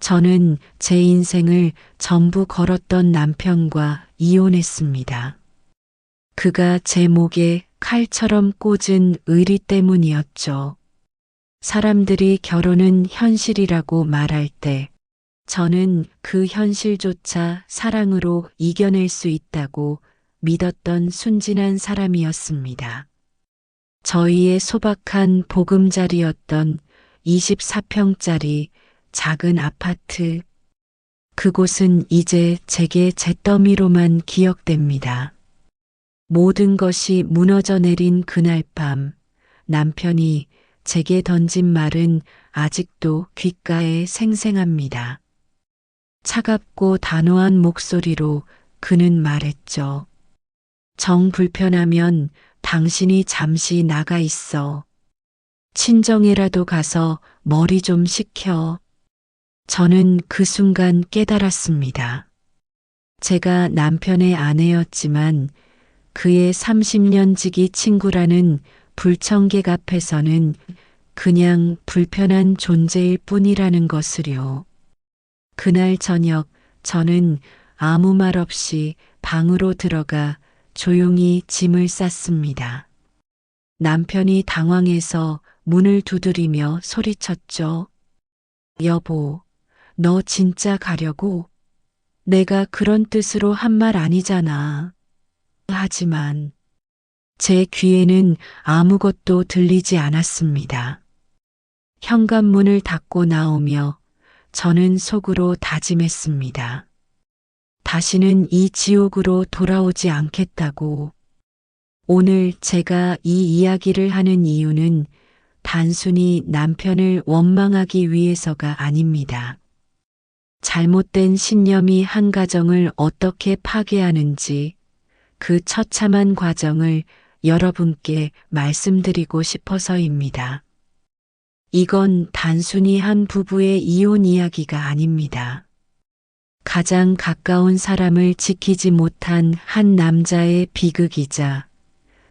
저는 제 인생을 전부 걸었던 남편과 이혼했습니다. 그가 제 목에 칼처럼 꽂은 의리 때문이었죠. 사람들이 결혼은 현실이라고 말할 때 저는 그 현실조차 사랑으로 이겨낼 수 있다고 믿었던 순진한 사람이었습니다. 저희의 소박한 보금자리였던 24평짜리 작은 아파트, 그곳은 이제 제게 잿더미로만 기억됩니다. 모든 것이 무너져 내린 그날 밤, 남편이 제게 던진 말은 아직도 귓가에 생생합니다. 차갑고 단호한 목소리로 그는 말했죠. 정 불편하면 당신이 잠시 나가 있어. 친정에라도 가서 머리 좀 식혀. 저는 그 순간 깨달았습니다. 제가 남편의 아내였지만 그의 30년 지기 친구라는 불청객 앞에서는 그냥 불편한 존재일 뿐이라는 것을요. 그날 저녁 저는 아무 말 없이 방으로 들어가 조용히 짐을 쌌습니다. 남편이 당황해서 문을 두드리며 소리쳤죠. 여보, 너 진짜 가려고? 내가 그런 뜻으로 한 말 아니잖아. 하지만 제 귀에는 아무것도 들리지 않았습니다. 현관문을 닫고 나오며 저는 속으로 다짐했습니다. 다시는 이 지옥으로 돌아오지 않겠다고. 오늘 제가 이 이야기를 하는 이유는 단순히 남편을 원망하기 위해서가 아닙니다. 잘못된 신념이 한 가정을 어떻게 파괴하는지 그 처참한 과정을 여러분께 말씀드리고 싶어서입니다. 이건 단순히 한 부부의 이혼 이야기가 아닙니다. 가장 가까운 사람을 지키지 못한 한 남자의 비극이자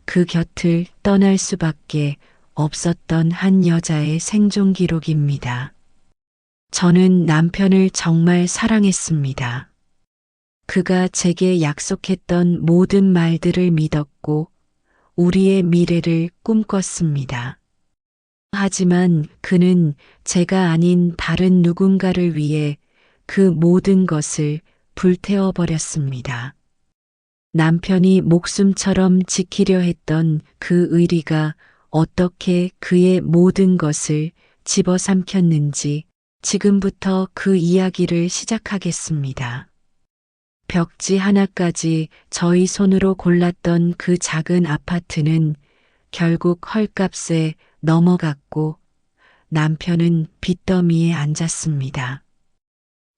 그 곁을 떠날 수밖에 없었던 한 여자의 생존 기록입니다. 저는 남편을 정말 사랑했습니다. 그가 제게 약속했던 모든 말들을 믿었고 우리의 미래를 꿈꿨습니다. 하지만 그는 제가 아닌 다른 누군가를 위해 그 모든 것을 불태워 버렸습니다. 남편이 목숨처럼 지키려 했던 그 의리가 어떻게 그의 모든 것을 집어삼켰는지 지금부터 그 이야기를 시작하겠습니다. 벽지 하나까지 저희 손으로 골랐던 그 작은 아파트는 결국 헐값에 넘어갔고 남편은 빚더미에 앉았습니다.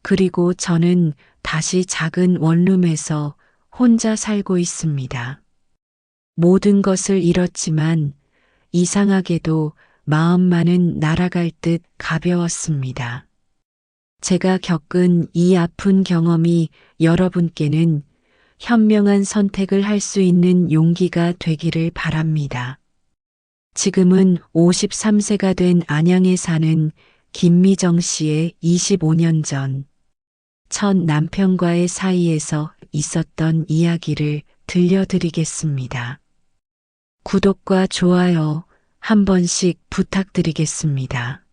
그리고 저는 다시 작은 원룸에서 혼자 살고 있습니다. 모든 것을 잃었지만 이상하게도 마음만은 날아갈 듯 가벼웠습니다. 제가 겪은 이 아픈 경험이 여러분께는 현명한 선택을 할 수 있는 용기가 되기를 바랍니다. 지금은 53세가 된 안양에 사는 김미정 씨의 25년 전 첫 남편과의 사이에서 있었던 이야기를 들려드리겠습니다. 구독과 좋아요 한 번씩 부탁드리겠습니다.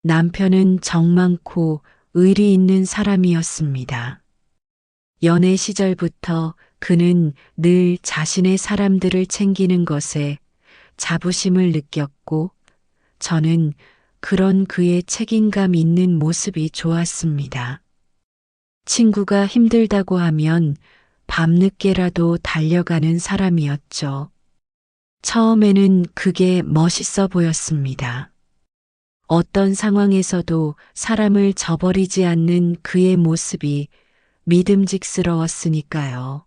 남편은 정 많고 의리 있는 사람이었습니다. 연애 시절부터 그는 늘 자신의 사람들을 챙기는 것에 자부심을 느꼈고 저는 그런 그의 책임감 있는 모습이 좋았습니다. 친구가 힘들다고 하면 밤늦게라도 달려가는 사람이었죠. 처음에는 그게 멋있어 보였습니다. 어떤 상황에서도 사람을 저버리지 않는 그의 모습이 믿음직스러웠으니까요.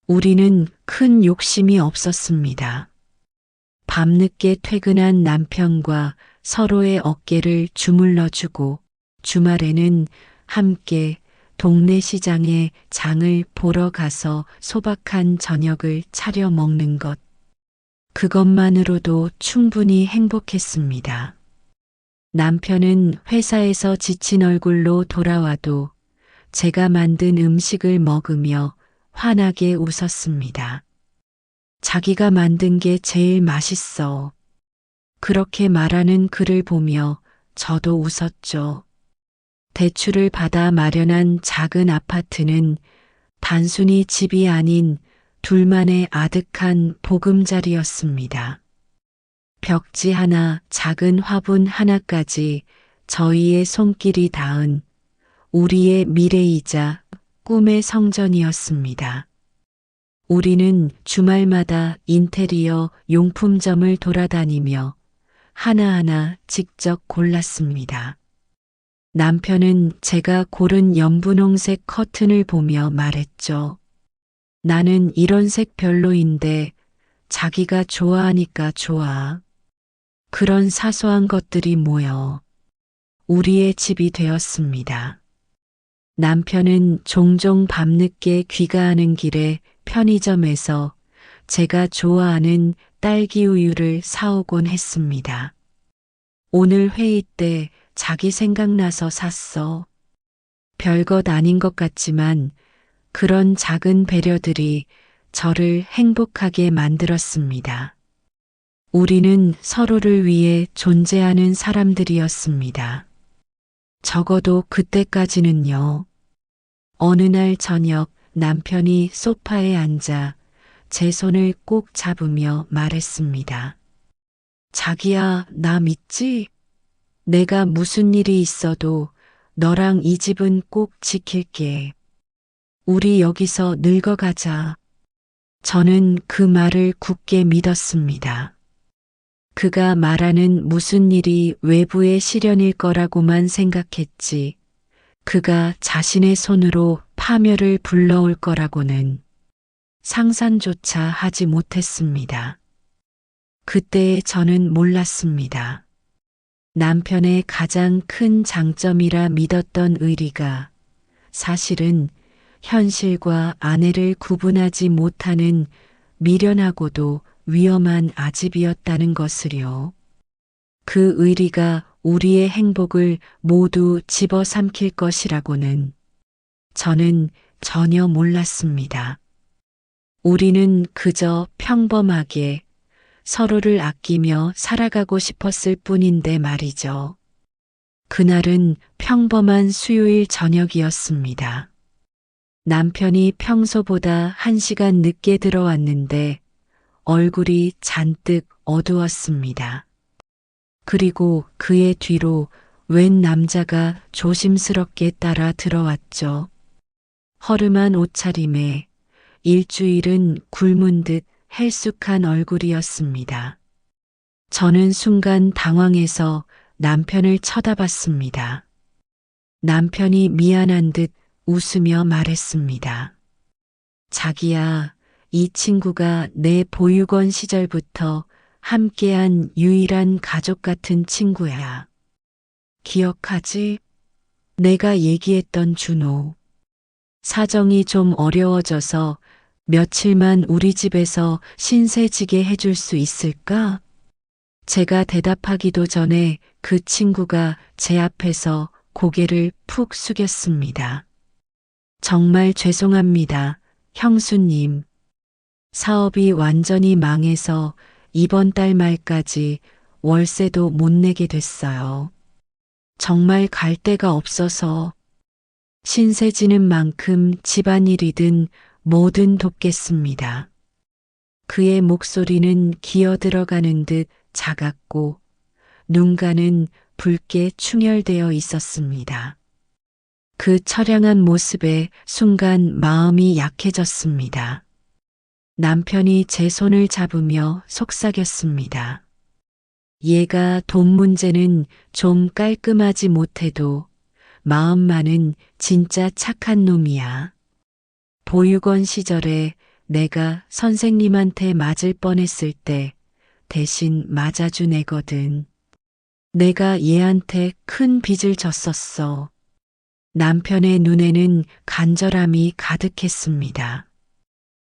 우리는 큰 욕심이 없었습니다. 밤늦게 퇴근한 남편과 서로의 어깨를 주물러주고 주말에는 함께 동네 시장에 장을 보러 가서 소박한 저녁을 차려 먹는 것. 그것만으로도 충분히 행복했습니다. 남편은 회사에서 지친 얼굴로 돌아와도 제가 만든 음식을 먹으며 환하게 웃었습니다. 자기가 만든 게 제일 맛있어. 그렇게 말하는 그를 보며 저도 웃었죠. 대출을 받아 마련한 작은 아파트는 단순히 집이 아닌 둘만의 아득한 보금자리였습니다. 벽지 하나, 작은 화분 하나까지 저희의 손길이 닿은 우리의 미래이자 꿈의 성전이었습니다. 우리는 주말마다 인테리어 용품점을 돌아다니며 하나하나 직접 골랐습니다. 남편은 제가 고른 연분홍색 커튼을 보며 말했죠. 나는 이런 색 별로인데 자기가 좋아하니까 좋아. 그런 사소한 것들이 모여 우리의 집이 되었습니다. 남편은 종종 밤늦게 귀가하는 길에 편의점에서 제가 좋아하는 딸기 우유를 사오곤 했습니다. 오늘 회의 때 자기 생각나서 샀어. 별것 아닌 것 같지만 그런 작은 배려들이 저를 행복하게 만들었습니다. 우리는 서로를 위해 존재하는 사람들이었습니다. 적어도 그때까지는요. 어느 날 저녁 남편이 소파에 앉아 제 손을 꼭 잡으며 말했습니다. 자기야, 나 믿지? 내가 무슨 일이 있어도 너랑 이 집은 꼭 지킬게. 우리 여기서 늙어가자. 저는 그 말을 굳게 믿었습니다. 그가 말하는 무슨 일이 외부의 시련일 거라고만 생각했지. 그가 자신의 손으로 파멸을 불러올 거라고는 상상조차 하지 못했습니다. 그때 저는 몰랐습니다. 남편의 가장 큰 장점이라 믿었던 의리가 사실은 현실과 아내를 구분하지 못하는 미련하고도 위험한 아집이었다는 것을요. 그 의리가 우리의 행복을 모두 집어삼킬 것이라고는 저는 전혀 몰랐습니다. 우리는 그저 평범하게 서로를 아끼며 살아가고 싶었을 뿐인데 말이죠. 그날은 평범한 수요일 저녁이었습니다. 남편이 평소보다 1시간 늦게 들어왔는데 얼굴이 잔뜩 어두웠습니다. 그리고 그의 뒤로 웬 남자가 조심스럽게 따라 들어왔죠. 허름한 옷차림에 일주일은 굶은 듯 헬쑥한 얼굴이었습니다. 저는 순간 당황해서 남편을 쳐다봤습니다. 남편이 미안한 듯 웃으며 말했습니다. 자기야, 이 친구가 내 보육원 시절부터 함께한 유일한 가족 같은 친구야. 기억하지? 내가 얘기했던 준호. 사정이 좀 어려워져서 며칠만 우리 집에서 신세지게 해줄 수 있을까? 제가 대답하기도 전에 그 친구가 제 앞에서 고개를 푹 숙였습니다. 정말 죄송합니다, 형수님. 사업이 완전히 망해서 이번 달 말까지 월세도 못 내게 됐어요. 정말 갈 데가 없어서 신세지는 만큼 집안일이든 뭐든 돕겠습니다. 그의 목소리는 기어 들어가는 듯 작았고 눈가는 붉게 충혈되어 있었습니다. 그 처량한 모습에 순간 마음이 약해졌습니다. 남편이 제 손을 잡으며 속삭였습니다. 얘가 돈 문제는 좀 깔끔하지 못해도 마음만은 진짜 착한 놈이야. 보육원 시절에 내가 선생님한테 맞을 뻔했을 때 대신 맞아준 애거든. 내가 얘한테 큰 빚을 졌었어. 남편의 눈에는 간절함이 가득했습니다.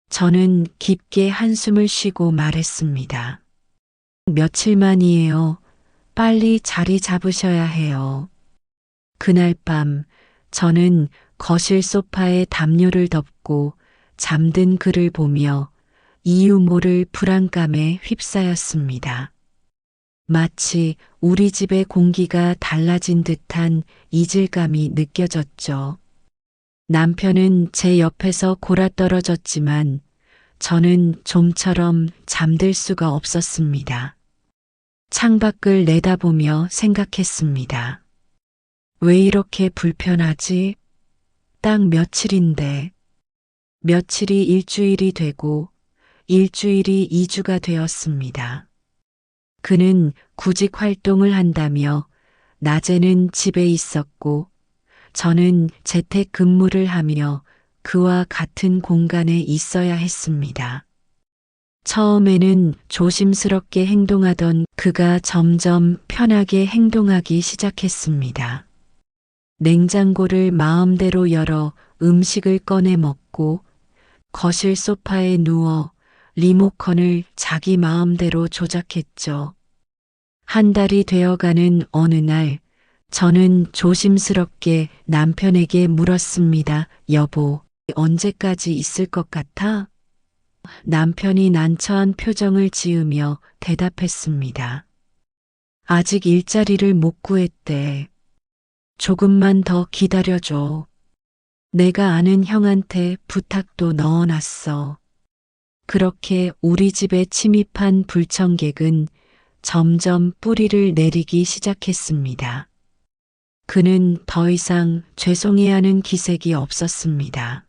저는 깊게 한숨을 쉬고 말했습니다. 며칠만이에요. 빨리 자리 잡으셔야 해요. 그날 밤 저는 거실 소파에 담요를 덮고 잠든 그를 보며 이유 모를 불안감에 휩싸였습니다. 마치 우리 집의 공기가 달라진 듯한 이질감이 느껴졌죠. 남편은 제 옆에서 골아떨어졌지만 저는 좀처럼 잠들 수가 없었습니다. 창밖을 내다보며 생각했습니다. 왜 이렇게 불편하지? 딱 며칠인데. 며칠이 일주일이 되고 일주일이 2주가 되었습니다. 그는 구직 활동을 한다며 낮에는 집에 있었고 저는 재택 근무를 하며 그와 같은 공간에 있어야 했습니다. 처음에는 조심스럽게 행동하던 그가 점점 편하게 행동하기 시작했습니다. 냉장고를 마음대로 열어 음식을 꺼내 먹고 거실 소파에 누워 리모컨을 자기 마음대로 조작했죠. 한 달이 되어가는 어느 날 저는 조심스럽게 남편에게 물었습니다. 여보, 언제까지 있을 것 같아? 남편이 난처한 표정을 지으며 대답했습니다. 아직 일자리를 못 구했대. 조금만 더 기다려줘. 내가 아는 형한테 부탁도 넣어놨어. 그렇게 우리 집에 침입한 불청객은 점점 뿌리를 내리기 시작했습니다. 그는 더 이상 죄송해하는 기색이 없었습니다.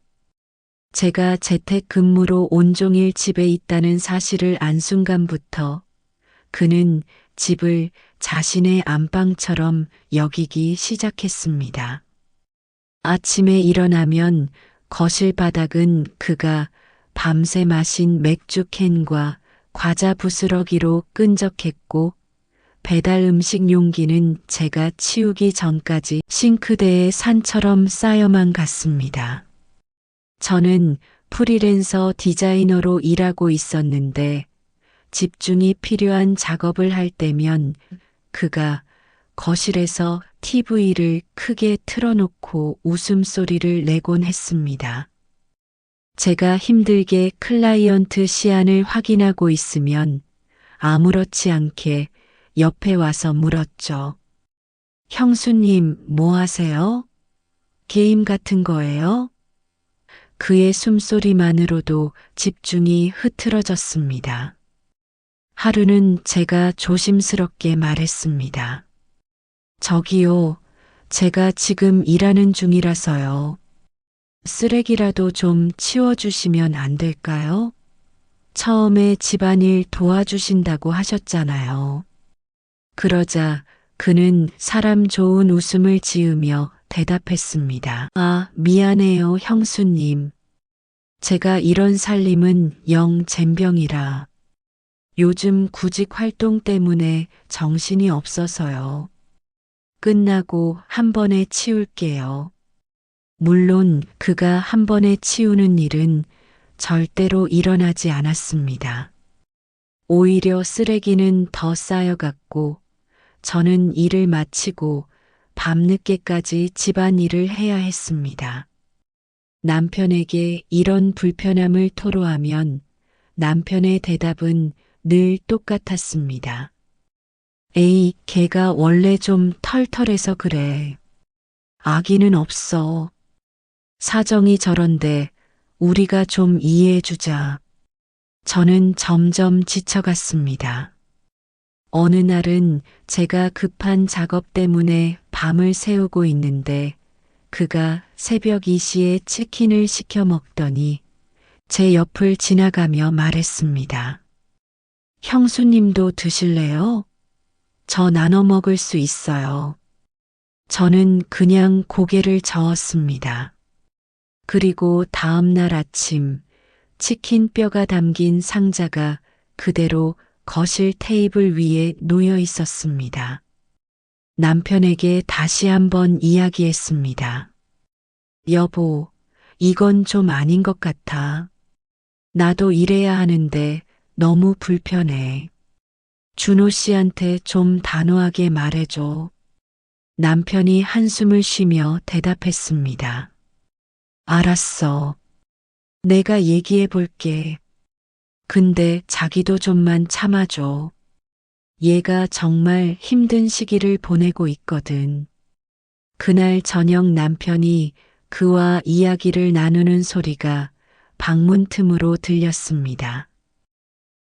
제가 재택근무로 온종일 집에 있다는 사실을 안 순간부터 그는 집을 자신의 안방처럼 여기기 시작했습니다. 아침에 일어나면 거실 바닥은 그가 밤새 마신 맥주 캔과 과자 부스러기로 끈적했고 배달 음식 용기는 제가 치우기 전까지 싱크대에 산처럼 쌓여만 갔습니다. 저는 프리랜서 디자이너로 일하고 있었는데 집중이 필요한 작업을 할 때면 그가 거실에서 TV를 크게 틀어놓고 웃음소리를 내곤 했습니다. 제가 힘들게 클라이언트 시안을 확인하고 있으면 아무렇지 않게 옆에 와서 물었죠. 형수님, 뭐 하세요? 게임 같은 거예요? 그의 숨소리만으로도 집중이 흐트러졌습니다. 하루는 제가 조심스럽게 말했습니다. 저기요, 제가 지금 일하는 중이라서요. 쓰레기라도 좀 치워주시면 안 될까요? 처음에 집안일 도와주신다고 하셨잖아요. 그러자 그는 사람 좋은 웃음을 지으며 대답했습니다. 아, 미안해요, 형수님. 제가 이런 살림은 영 젬병이라. 요즘 구직 활동 때문에 정신이 없어서요. 끝나고 한 번에 치울게요. 물론 그가 한 번에 치우는 일은 절대로 일어나지 않았습니다. 오히려 쓰레기는 더 쌓여갔고 저는 일을 마치고 밤늦게까지 집안일을 해야 했습니다. 남편에게 이런 불편함을 토로하면 남편의 대답은 늘 똑같았습니다. 에이, 걔가 원래 좀 털털해서 그래. 아기는 없어. 사정이 저런데 우리가 좀 이해해주자. 저는 점점 지쳐갔습니다. 어느 날은 제가 급한 작업 때문에 밤을 새우고 있는데 그가 새벽 2시에 치킨을 시켜 먹더니 제 옆을 지나가며 말했습니다. 형수님도 드실래요? 저 나눠 먹을 수 있어요. 저는 그냥 고개를 저었습니다. 그리고 다음 날 아침 치킨 뼈가 담긴 상자가 그대로 거실 테이블 위에 놓여 있었습니다. 남편에게 다시 한번 이야기했습니다. 여보, 이건 좀 아닌 것 같아. 나도 일해야 하는데 너무 불편해. 준호 씨한테 좀 단호하게 말해줘. 남편이 한숨을 쉬며 대답했습니다. 알았어. 내가 얘기해 볼게. 근데 자기도 좀만 참아줘. 얘가 정말 힘든 시기를 보내고 있거든. 그날 저녁 남편이 그와 이야기를 나누는 소리가 방문 틈으로 들렸습니다.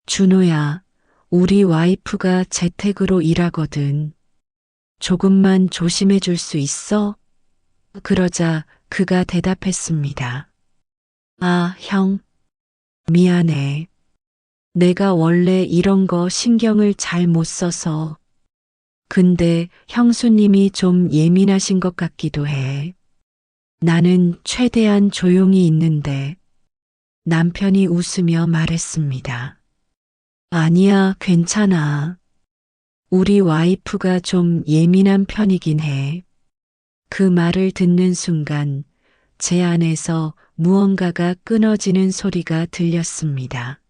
준호야, 우리 와이프가 재택으로 일하거든. 조금만 조심해 줄 수 있어? 그러자 그가 대답했습니다. 아, 형, 미안해. 내가 원래 이런 거 신경을 잘 못 써서. 근데 형수님이 좀 예민하신 것 같기도 해. 나는 최대한 조용히 있는데 남편이 웃으며 말했습니다. 아니야, 괜찮아. 우리 와이프가 좀 예민한 편이긴 해. 그 말을 듣는 순간 제 안에서 무언가가 끊어지는 소리가 들렸습니다.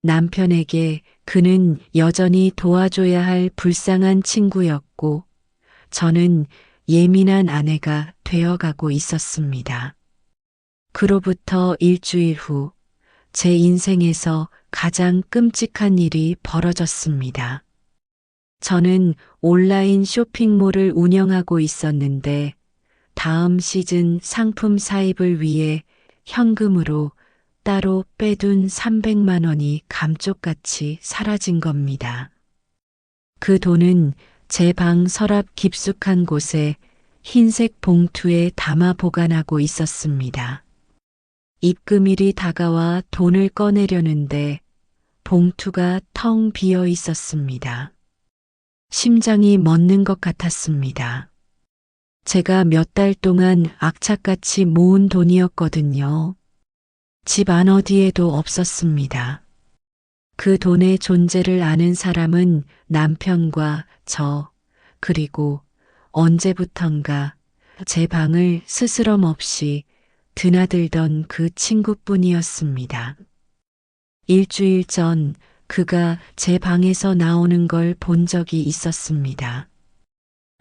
남편에게 그는 여전히 도와줘야 할 불쌍한 친구였고 저는 예민한 아내가 되어가고 있었습니다. 그로부터 일주일 후 제 인생에서 가장 끔찍한 일이 벌어졌습니다. 저는 온라인 쇼핑몰을 운영하고 있었는데 다음 시즌 상품 사입을 위해 현금으로 따로 빼둔 300만 원이 감쪽같이 사라진 겁니다. 그 돈은 제 방 서랍 깊숙한 곳에 흰색 봉투에 담아 보관하고 있었습니다. 입금일이 다가와 돈을 꺼내려는데 봉투가 텅 비어 있었습니다. 심장이 멎는 것 같았습니다. 제가 몇 달 동안 악착같이 모은 돈이었거든요. 집 안 어디에도 없었습니다. 그 돈의 존재를 아는 사람은 남편과 저, 그리고 언제부턴가 제 방을 스스럼 없이 드나들던 그 친구뿐이었습니다. 일주일 전 그가 제 방에서 나오는 걸 본 적이 있었습니다.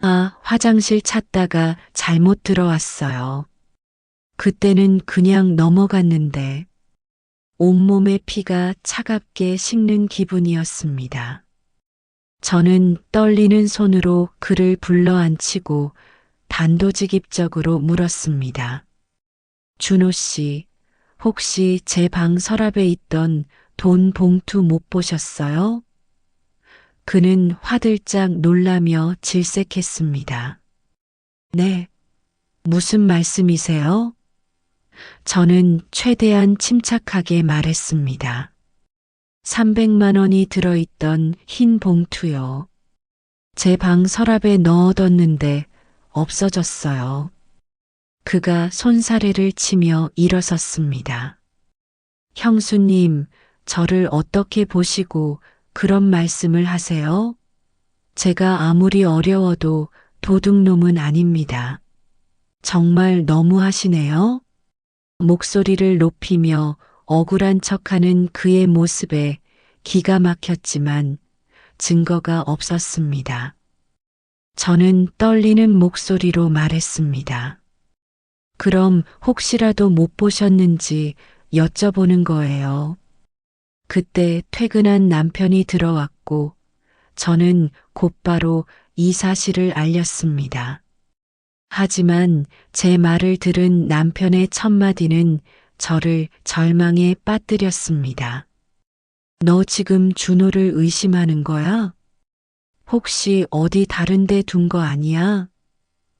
아, 화장실 찾다가 잘못 들어왔어요. 그때는 그냥 넘어갔는데 온몸의 피가 차갑게 식는 기분이었습니다. 저는 떨리는 손으로 그를 불러안치고 단도직입적으로 물었습니다. 준호 씨, 혹시 제 방 서랍에 있던 돈 봉투 못 보셨어요? 그는 화들짝 놀라며 질색했습니다. 네, 무슨 말씀이세요? 저는 최대한 침착하게 말했습니다. 300만 원이 들어있던 흰 봉투요. 제 방 서랍에 넣어뒀는데 없어졌어요. 그가 손사래를 치며 일어섰습니다. 형수님, 저를 어떻게 보시고 그런 말씀을 하세요? 제가 아무리 어려워도 도둑놈은 아닙니다. 정말 너무하시네요? 목소리를 높이며 억울한 척하는 그의 모습에 기가 막혔지만 증거가 없었습니다. 저는 떨리는 목소리로 말했습니다. 그럼 혹시라도 못 보셨는지 여쭤보는 거예요. 그때 퇴근한 남편이 들어왔고 저는 곧바로 이 사실을 알렸습니다. 하지만 제 말을 들은 남편의 첫마디는 저를 절망에 빠뜨렸습니다. 너 지금 준호를 의심하는 거야? 혹시 어디 다른 데 둔 거 아니야?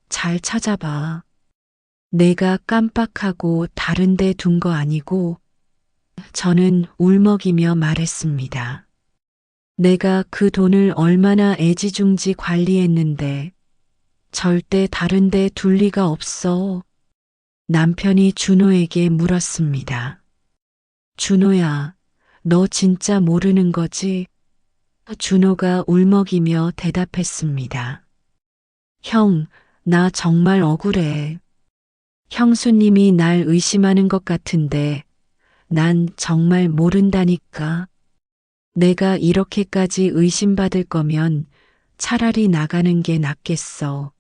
잘 찾아봐. 내가 깜빡하고 다른 데 둔 거 아니고. 저는 울먹이며 말했습니다. 내가 그 돈을 얼마나 애지중지 관리했는데 절대 다른 데 둘 리가 없어. 남편이 준호에게 물었습니다. 준호야, 너 진짜 모르는 거지? 준호가 울먹이며 대답했습니다. 형, 나 정말 억울해. 형수님이 날 의심하는 것 같은데 난 정말 모른다니까. 내가 이렇게까지 의심받을 거면 차라리 나가는 게 낫겠어.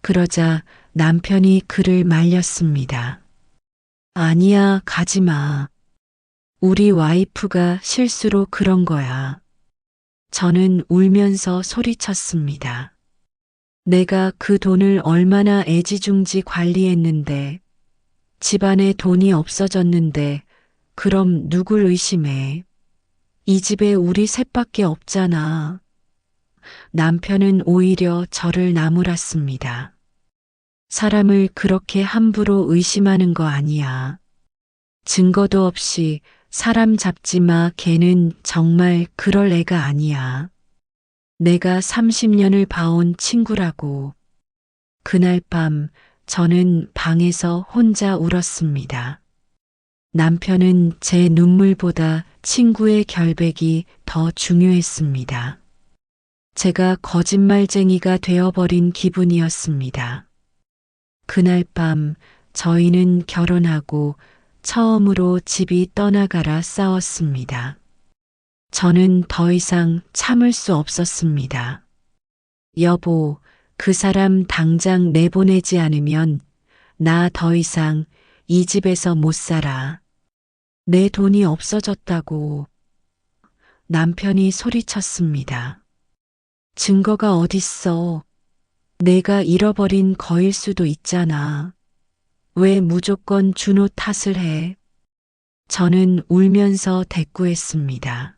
그러자 남편이 그를 말렸습니다. 아니야, 가지 마. 우리 와이프가 실수로 그런 거야. 저는 울면서 소리쳤습니다. 내가 그 돈을 얼마나 애지중지 관리했는데, 집안에 돈이 없어졌는데, 그럼 누굴 의심해? 이 집에 우리 셋밖에 없잖아. 남편은 오히려 저를 나무랐습니다. 사람을 그렇게 함부로 의심하는 거 아니야. 증거도 없이 사람 잡지 마, 걔는 정말 그럴 애가 아니야. 내가 30년을 봐온 친구라고. 그날 밤 저는 방에서 혼자 울었습니다. 남편은 제 눈물보다 친구의 결백이 더 중요했습니다. 제가 거짓말쟁이가 되어버린 기분이었습니다. 그날 밤 저희는 결혼하고 처음으로 집이 떠나가라 싸웠습니다. 저는 더 이상 참을 수 없었습니다. 여보, 그 사람 당장 내보내지 않으면 나 더 이상 이 집에서 못 살아. 내 돈이 없어졌다고. 남편이 소리쳤습니다. 증거가 어딨어? 내가 잃어버린 거일 수도 있잖아. 왜 무조건 준호 탓을 해? 저는 울면서 대꾸했습니다.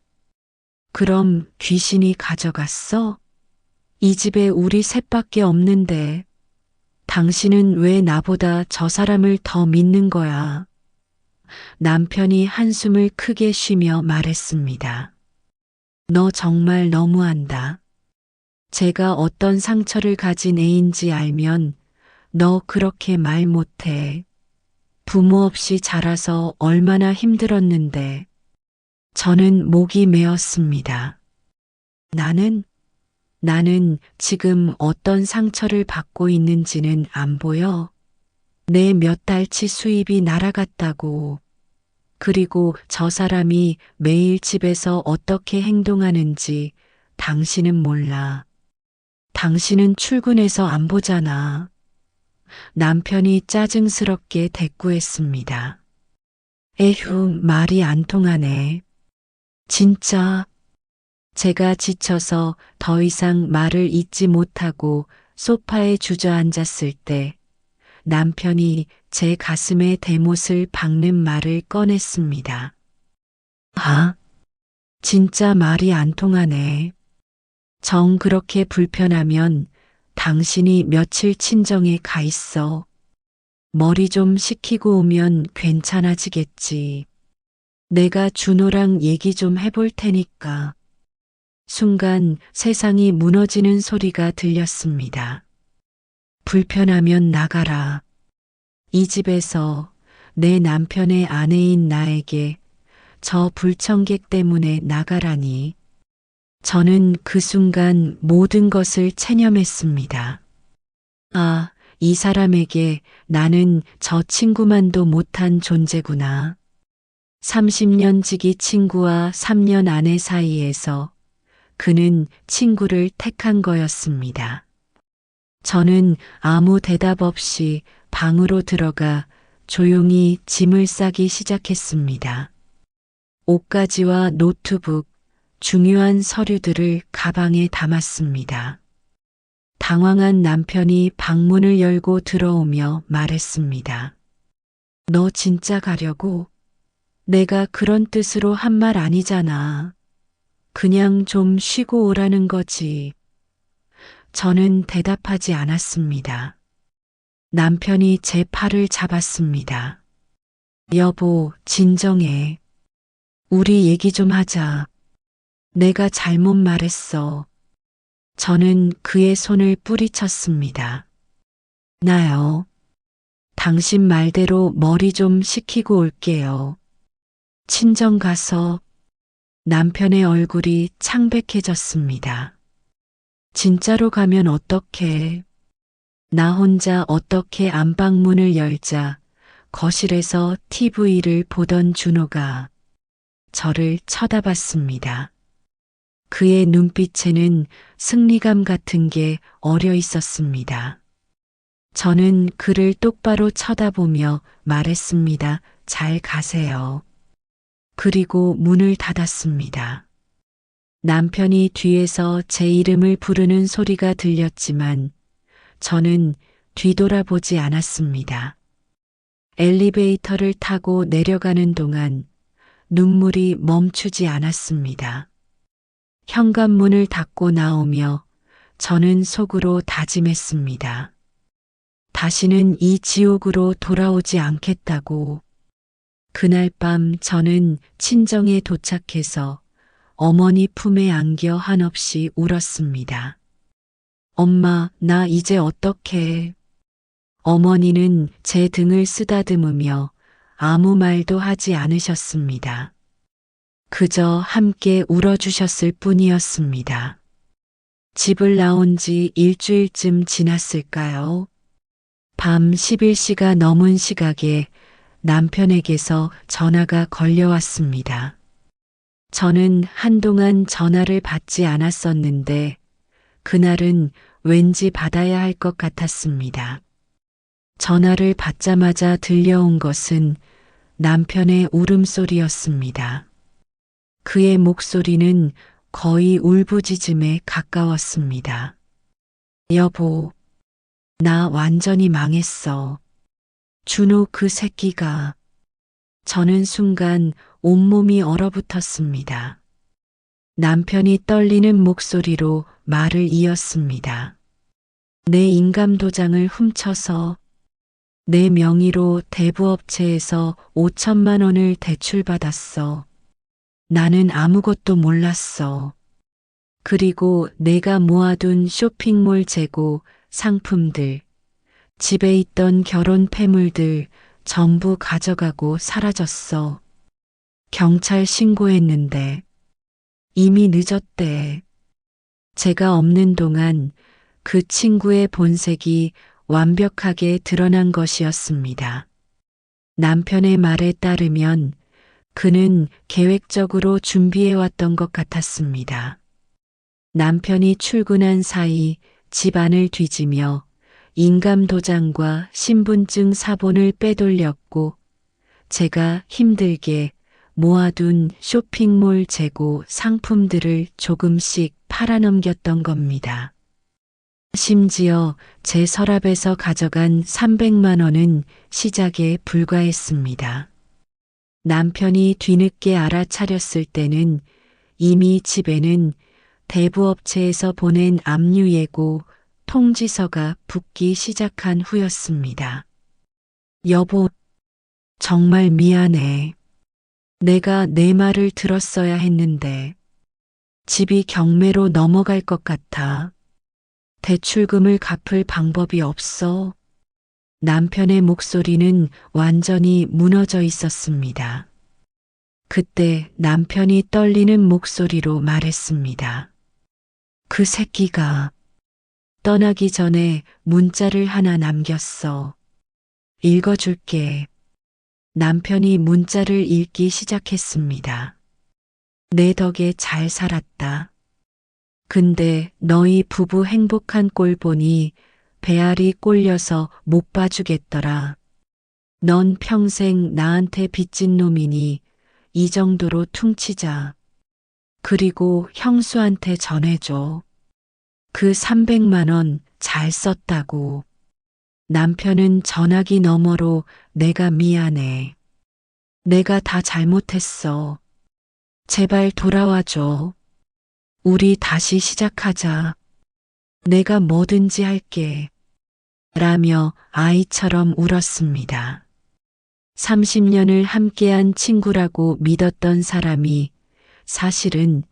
그럼 귀신이 가져갔어? 이 집에 우리 셋밖에 없는데 당신은 왜 나보다 저 사람을 더 믿는 거야? 남편이 한숨을 크게 쉬며 말했습니다. 너 정말 너무한다. 제가 어떤 상처를 가진 애인지 알면 너 그렇게 말 못해. 부모 없이 자라서 얼마나 힘들었는데. 저는 목이 메었습니다. 나는 지금 어떤 상처를 받고 있는지는 안 보여. 내 몇 달치 수입이 날아갔다고. 그리고 저 사람이 매일 집에서 어떻게 행동하는지 당신은 몰라. 당신은 출근해서 안 보잖아. 남편이 짜증스럽게 대꾸했습니다. 에휴, 말이 안 통하네. 진짜. 제가 지쳐서 더 이상 말을 잇지 못하고 소파에 주저앉았을 때 남편이 제 가슴에 대못을 박는 말을 꺼냈습니다. 아, 진짜 말이 안 통하네. 정 그렇게 불편하면 당신이 며칠 친정에 가 있어. 머리 좀 식히고 오면 괜찮아지겠지. 내가 준호랑 얘기 좀 해볼 테니까. 순간 세상이 무너지는 소리가 들렸습니다. 불편하면 나가라. 이 집에서 내 남편의 아내인 나에게 저 불청객 때문에 나가라니. 저는 그 순간 모든 것을 체념했습니다. 아, 이 사람에게 나는 저 친구만도 못한 존재구나. 30년 지기 친구와 3년 아내 사이에서 그는 친구를 택한 거였습니다. 저는 아무 대답 없이 방으로 들어가 조용히 짐을 싸기 시작했습니다. 옷가지와 노트북, 중요한 서류들을 가방에 담았습니다. 당황한 남편이 방문을 열고 들어오며 말했습니다. 너 진짜 가려고? 내가 그런 뜻으로 한 말 아니잖아. 그냥 좀 쉬고 오라는 거지. 저는 대답하지 않았습니다. 남편이 제 팔을 잡았습니다. 여보, 진정해. 우리 얘기 좀 하자. 내가 잘못 말했어. 저는 그의 손을 뿌리쳤습니다. 나요. 당신 말대로 머리 좀 식히고 올게요. 친정 가서. 남편의 얼굴이 창백해졌습니다. 진짜로 가면 어떡해? 나 혼자 어떻게 안방문을 열자 거실에서 TV를 보던 준호가 저를 쳐다봤습니다. 그의 눈빛에는 승리감 같은 게 어려 있었습니다. 저는 그를 똑바로 쳐다보며 말했습니다. 잘 가세요. 그리고 문을 닫았습니다. 남편이 뒤에서 제 이름을 부르는 소리가 들렸지만 저는 뒤돌아보지 않았습니다. 엘리베이터를 타고 내려가는 동안 눈물이 멈추지 않았습니다. 현관문을 닫고 나오며 저는 속으로 다짐했습니다. 다시는 이 지옥으로 돌아오지 않겠다고. 그날 밤 저는 친정에 도착해서 어머니 품에 안겨 한없이 울었습니다. 엄마, 나 이제 어떡해. 어머니는 제 등을 쓰다듬으며 아무 말도 하지 않으셨습니다. 그저 함께 울어주셨을 뿐이었습니다. 집을 나온 지 일주일쯤 지났을까요? 밤 11시가 넘은 시각에 남편에게서 전화가 걸려왔습니다. 저는 한동안 전화를 받지 않았었는데 그날은 왠지 받아야 할 것 같았습니다. 전화를 받자마자 들려온 것은 남편의 울음소리였습니다. 그의 목소리는 거의 울부짖음에 가까웠습니다. 여보, 나 완전히 망했어. 준호 그 새끼가. 저는 순간 온몸이 얼어붙었습니다. 남편이 떨리는 목소리로 말을 이었습니다. 내 인감도장을 훔쳐서 내 명의로 대부업체에서 5천만 원을 대출받았어. 나는 아무것도 몰랐어. 그리고 내가 모아둔 쇼핑몰 재고, 상품들, 집에 있던 결혼 폐물들 전부 가져가고 사라졌어. 경찰 신고했는데 이미 늦었대. 제가 없는 동안 그 친구의 본색이 완벽하게 드러난 것이었습니다. 남편의 말에 따르면 그는 계획적으로 준비해왔던 것 같았습니다. 남편이 출근한 사이 집안을 뒤지며 인감도장과 신분증 사본을 빼돌렸고 제가 힘들게 모아둔 쇼핑몰 재고 상품들을 조금씩 팔아넘겼던 겁니다. 심지어 제 서랍에서 가져간 300만 원은 시작에 불과했습니다. 남편이 뒤늦게 알아차렸을 때는 이미 집에는 대부업체에서 보낸 압류예고 통지서가 붙기 시작한 후였습니다. 여보, 정말 미안해. 내가 내 말을 들었어야 했는데 집이 경매로 넘어갈 것 같아. 대출금을 갚을 방법이 없어. 남편의 목소리는 완전히 무너져 있었습니다. 그때 남편이 떨리는 목소리로 말했습니다. 그 새끼가 떠나기 전에 문자를 하나 남겼어. 읽어줄게. 남편이 문자를 읽기 시작했습니다. 내 덕에 잘 살았다. 근데 너희 부부 행복한 꼴 보니 배알이 꼴려서 못 봐주겠더라. 넌 평생 나한테 빚진 놈이니 이 정도로 퉁치자. 그리고 형수한테 전해줘. 그 300만 원 잘 썼다고. 남편은 전화기 너머로 내가 미안해. 내가 다 잘못했어. 제발 돌아와줘. 우리 다시 시작하자. 내가 뭐든지 할게. 라며 아이처럼 울었습니다. 30년을 함께한 친구라고 믿었던 사람이 사실은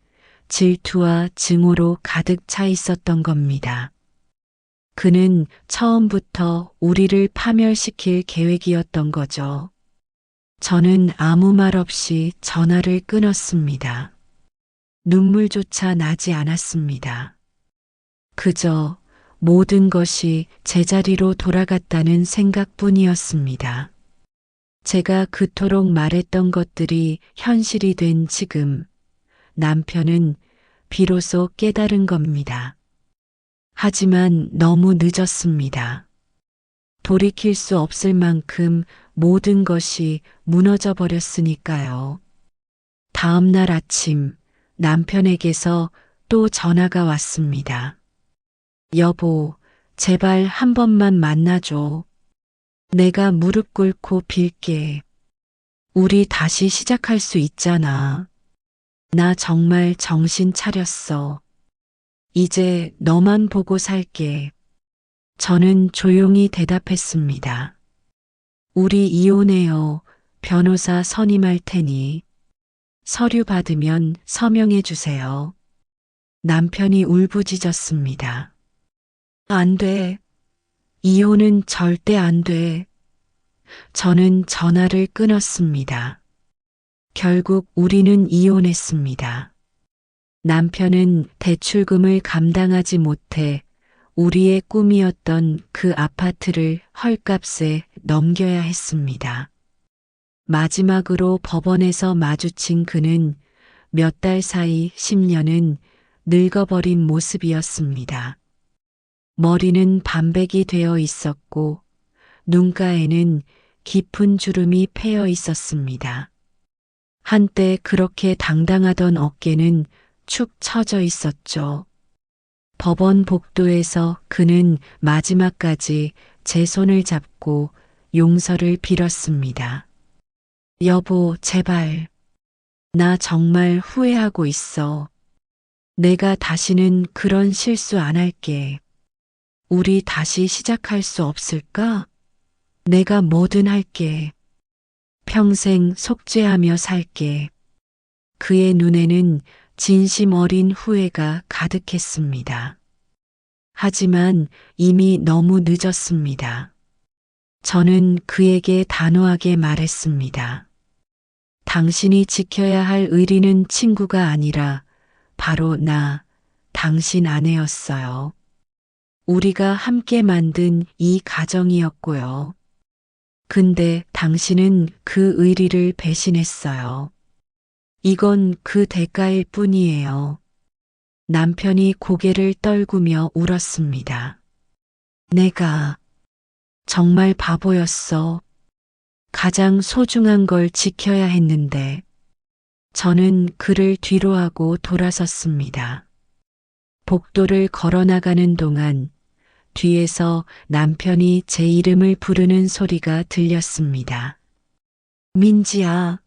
질투와 증오로 가득 차 있었던 겁니다. 그는 처음부터 우리를 파멸시킬 계획이었던 거죠. 저는 아무 말 없이 전화를 끊었습니다. 눈물조차 나지 않았습니다. 그저 모든 것이 제자리로 돌아갔다는 생각뿐이었습니다. 제가 그토록 말했던 것들이 현실이 된 지금 남편은 비로소 깨달은 겁니다. 하지만 너무 늦었습니다. 돌이킬 수 없을 만큼 모든 것이 무너져 버렸으니까요. 다음 날 아침 남편에게서 또 전화가 왔습니다. 여보, 제발 한 번만 만나줘. 내가 무릎 꿇고 빌게. 우리 다시 시작할 수 있잖아. 나 정말 정신 차렸어. 이제 너만 보고 살게. 저는 조용히 대답했습니다. 우리 이혼해요. 변호사 선임할 테니. 서류 받으면 서명해 주세요. 남편이 울부짖었습니다. 안 돼. 이혼은 절대 안 돼. 저는 전화를 끊었습니다. 결국 우리는 이혼했습니다. 남편은 대출금을 감당하지 못해 우리의 꿈이었던 그 아파트를 헐값에 넘겨야 했습니다. 마지막으로 법원에서 마주친 그는 몇 달 사이 10년은 늙어버린 모습이었습니다. 머리는 반백이 되어 있었고 눈가에는 깊은 주름이 패여 있었습니다. 한때 그렇게 당당하던 어깨는 축 처져 있었죠. 법원 복도에서 그는 마지막까지 제 손을 잡고 용서를 빌었습니다. 여보, 제발. 나 정말 후회하고 있어. 내가 다시는 그런 실수 안 할게. 우리 다시 시작할 수 없을까? 내가 뭐든 할게. 평생 속죄하며 살게. 그의 눈에는 진심 어린 후회가 가득했습니다. 하지만 이미 너무 늦었습니다. 저는 그에게 단호하게 말했습니다. 당신이 지켜야 할 의리는 친구가 아니라 바로 나, 당신 아내였어요. 우리가 함께 만든 이 가정이었고요. 근데 당신은 그 의리를 배신했어요. 이건 그 대가일 뿐이에요. 남편이 고개를 떨구며 울었습니다. 내가 정말 바보였어. 가장 소중한 걸 지켜야 했는데. 저는 그를 뒤로하고 돌아섰습니다. 복도를 걸어나가는 동안 뒤에서 남편이 제 이름을 부르는 소리가 들렸습니다. 민지야,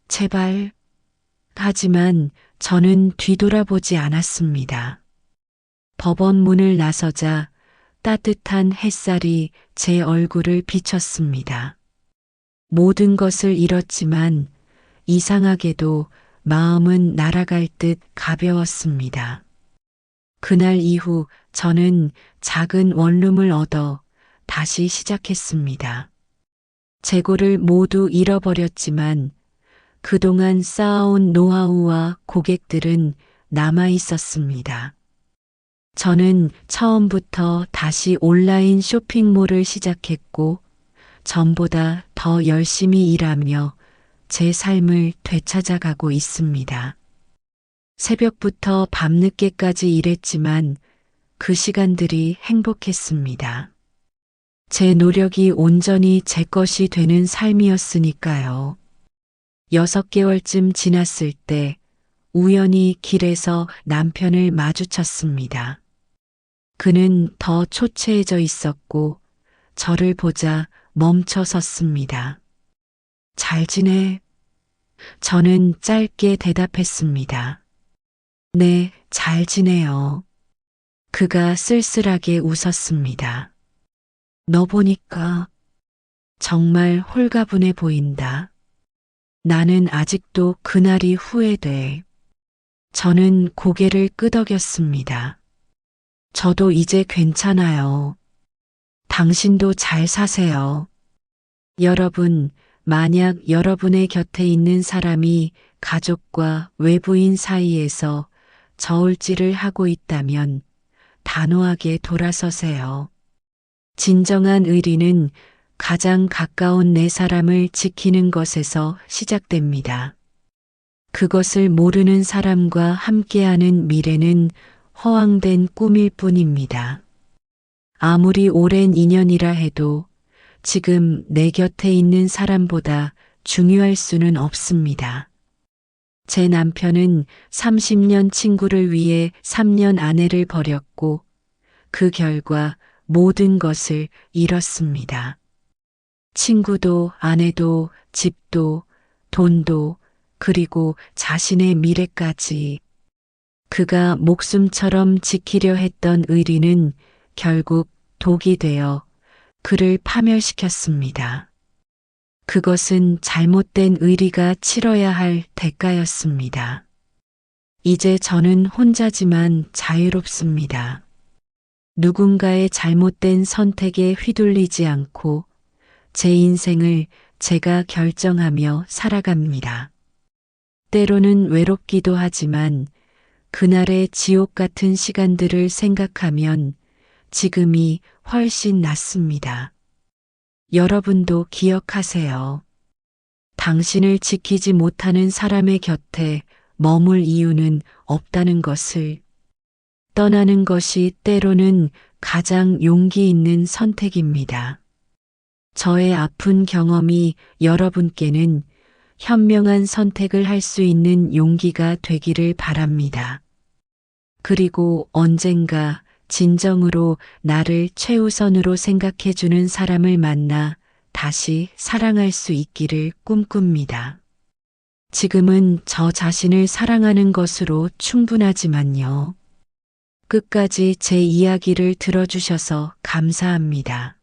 제발. 하지만 저는 뒤돌아보지 않았습니다. 법원 문을 나서자 따뜻한 햇살이 제 얼굴을 비쳤습니다. 모든 것을 잃었지만 이상하게도 마음은 날아갈 듯 가벼웠습니다. 그날 이후 저는 작은 원룸을 얻어 다시 시작했습니다. 재고를 모두 잃어버렸지만 그동안 쌓아온 노하우와 고객들은 남아 있었습니다. 저는 처음부터 다시 온라인 쇼핑몰을 시작했고 전보다 더 열심히 일하며 제 삶을 되찾아가고 있습니다. 새벽부터 밤늦게까지 일했지만 그 시간들이 행복했습니다. 제 노력이 온전히 제 것이 되는 삶이었으니까요. 6개월쯤 지났을 때 우연히 길에서 남편을 마주쳤습니다. 그는 더 초췌해져 있었고 저를 보자 멈춰 섰습니다. 잘 지내? 저는 짧게 대답했습니다. 네, 잘 지내요. 그가 쓸쓸하게 웃었습니다. 너 보니까 정말 홀가분해 보인다. 나는 아직도 그날이 후회돼. 저는 고개를 끄덕였습니다. 저도 이제 괜찮아요. 당신도 잘 사세요. 여러분, 만약 여러분의 곁에 있는 사람이 가족과 외부인 사이에서 저울질을 하고 있다면 단호하게 돌아서세요. 진정한 의리는 가장 가까운 내 사람을 지키는 것에서 시작됩니다. 그것을 모르는 사람과 함께하는 미래는 허황된 꿈일 뿐입니다. 아무리 오랜 인연이라 해도 지금 내 곁에 있는 사람보다 중요할 수는 없습니다. 제 남편은 30년 친구를 위해 3년 아내를 버렸고 그 결과 모든 것을 잃었습니다. 친구도 아내도 집도 돈도 그리고 자신의 미래까지. 그가 목숨처럼 지키려 했던 의리는 결국 독이 되어 그를 파멸시켰습니다. 그것은 잘못된 의리가 치러야 할 대가였습니다. 이제 저는 혼자지만 자유롭습니다. 누군가의 잘못된 선택에 휘둘리지 않고 제 인생을 제가 결정하며 살아갑니다. 때로는 외롭기도 하지만 그날의 지옥 같은 시간들을 생각하면 지금이 훨씬 낫습니다. 여러분도 기억하세요. 당신을 지키지 못하는 사람의 곁에 머물 이유는 없다는 것을. 떠나는 것이 때로는 가장 용기 있는 선택입니다. 저의 아픈 경험이 여러분께는 현명한 선택을 할 수 있는 용기가 되기를 바랍니다. 그리고 언젠가 진정으로 나를 최우선으로 생각해주는 사람을 만나 다시 사랑할 수 있기를 꿈꿉니다. 지금은 저 자신을 사랑하는 것으로 충분하지만요. 끝까지 제 이야기를 들어주셔서 감사합니다.